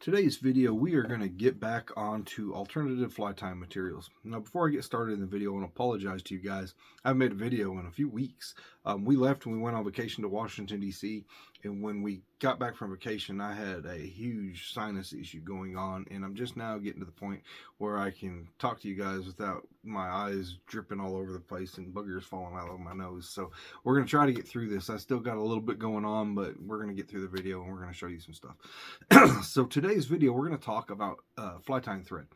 Today's video, we are going to get back onto alternative fly tying materials. Now, before I get started in the video, I want to apologize to you guys. I haven't made a video in a few weeks. We left and we went on vacation to Washington, D.C., and when we got back from vacation, I had a huge sinus issue going on, and I'm just now getting to the point where I can talk to you guys without my eyes dripping all over the place and boogers falling out of my nose. So we're going to try to get through this. I still got a little bit going on, but we're going to get through the video and we're going to show you some stuff. So today's video, we're going to talk about fly tying thread.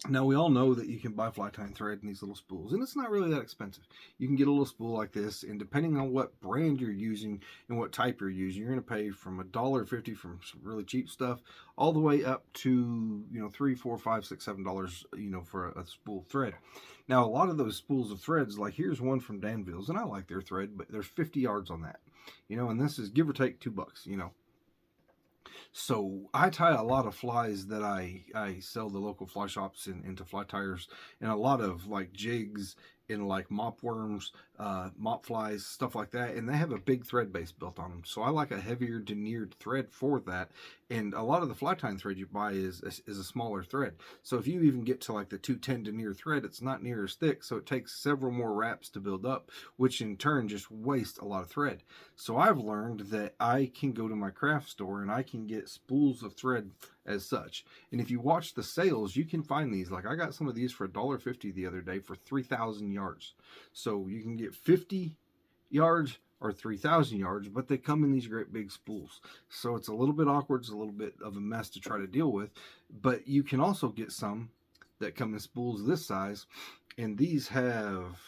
Now, we all know that you can buy fly tying thread in these little spools, and it's not really that expensive. You can get a little spool like this, and depending on what brand you're using and what type you're using, you're going to pay from $1.50 from some really cheap stuff all the way up to, $3, $4, $5, $6, $7, for a spool thread. Now, a lot of those spools of threads, like here's one from Danville's, and I like their thread, but there's 50 yards on that, and this is give or take $2, So I tie a lot of flies that I sell the local fly shops into fly tires, and a lot of like jigs and like mop worms, mop flies, stuff like that, and they have a big thread base built on them. So I like a heavier denier thread for that, and a lot of the fly tying thread you buy is a smaller thread. So if you even get to like the 210 denier thread, it's not near as thick, so it takes several more wraps to build up, which in turn just wastes a lot of thread. So I've learned that I can go to my craft store and I can get spools of thread as such. And if you watch the sales, you can find these. Like I got some of these for $1.50 the other day for 3,000 yards. So you can get 50 yards or 3,000 yards, but they come in these great big spools. So it's a little bit awkward. It's a little bit of a mess to try to deal with, but you can also get some that come in spools this size, and these have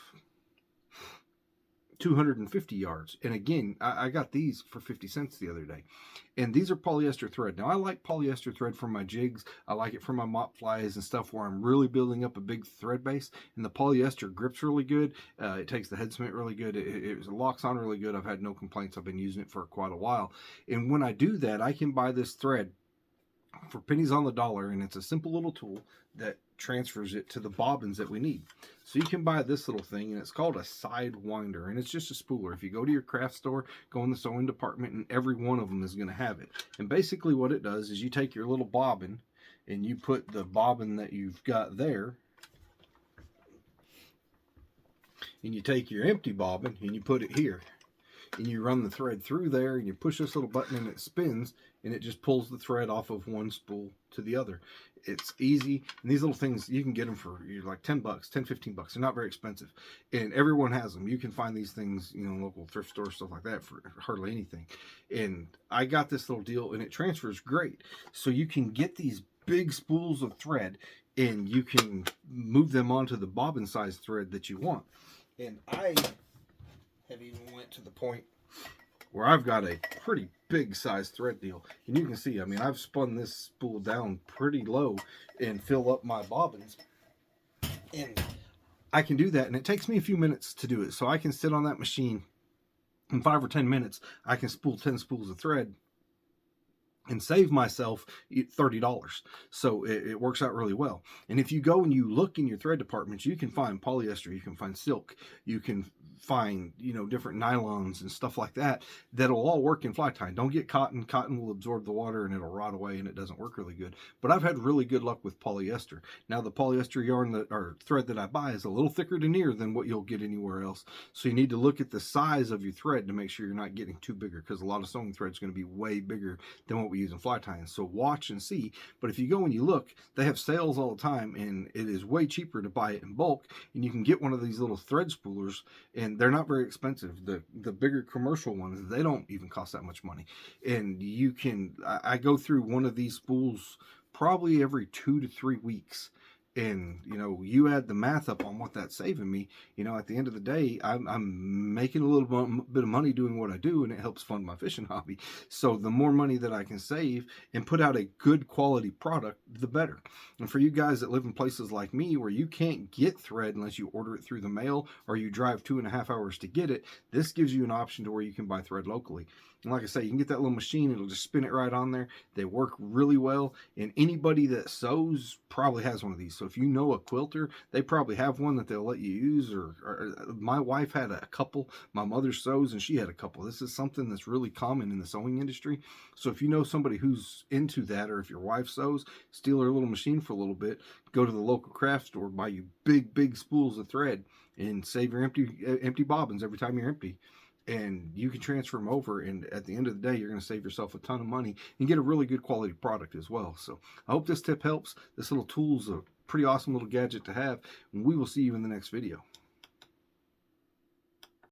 250 yards. And again, I got these for 50 cents the other day, and these are polyester thread. Now I like polyester thread for my jigs. I like it for my mop flies and stuff where I'm really building up a big thread base, and the polyester grips really good. It takes the head cement really good. It locks on really good. I've had no complaints. I've been using it for quite a while, and when I do that, I can buy this thread for pennies on the dollar, and it's a simple little tool that transfers it to the bobbins that we need. So you can buy this little thing, and it's called a side winder, and it's just a spooler. If you go to your craft store, go in the sewing department, and every one of them is going to have it. And basically what it does is you take your little bobbin and you put the bobbin that you've got there, and you take your empty bobbin and you put it here, and you run the thread through there, and you push this little button and it spins, and it just pulls the thread off of one spool to the other. It's easy, and these little things, you can get them for like 10 bucks, 10, 15 bucks. They're not very expensive, and everyone has them. You can find these things, local thrift stores, stuff like that, for hardly anything. And I got this little deal, and it transfers great. So you can get these big spools of thread, and you can move them onto the bobbin size thread that you want. And I have even went to the point where I've got a pretty big size thread deal, and you can see, I've spun this spool down pretty low and fill up my bobbins, and I can do that, and it takes me a few minutes to do it. So I can sit on that machine in 5 or 10 minutes. I can spool 10 spools of thread and save myself $30. So it works out really well. And if you go and you look in your thread departments, you can find polyester, you can find silk, you can find, different nylons and stuff like that, that'll all work in fly tying. Don't get cotton. Cotton will absorb the water and it'll rot away, and it doesn't work really good. But I've had really good luck with polyester. Now, the polyester yarn or thread that I buy is a little thicker denier than what you'll get anywhere else. So you need to look at the size of your thread to make sure you're not getting too bigger, because a lot of sewing thread is going to be way bigger than what we use in fly tying. So watch and see. But if you go and you look, they have sales all the time, and it is way cheaper to buy it in bulk, and you can get one of these little thread spoolers, and they're not very expensive. The bigger commercial ones, they don't even cost that much money. And you can, I go through one of these spools probably every 2 to 3 weeks. And, you add the math up on what that's saving me, at the end of the day, I'm making a little bit of money doing what I do, and it helps fund my fishing hobby. So the more money that I can save and put out a good quality product, the better. And for you guys that live in places like me where you can't get thread unless you order it through the mail or you drive 2.5 hours to get it, this gives you an option to where you can buy thread locally. And like I say, you can get that little machine, it'll just spin it right on there. They work really well, and anybody that sews probably has one of these. So if you know a quilter, they probably have one that they'll let you use. Or my wife had a couple, my mother sews and she had a couple. This is something that's really common in the sewing industry. So if you know somebody who's into that, or if your wife sews, steal her little machine for a little bit, go to the local craft store, buy you big spools of thread, and save your empty bobbins every time you're empty. And you can transfer them over, and at the end of the day, you're going to save yourself a ton of money and get a really good quality product as well. So I hope this tip helps. This little tool is a pretty awesome little gadget to have, and we will see you in the next video.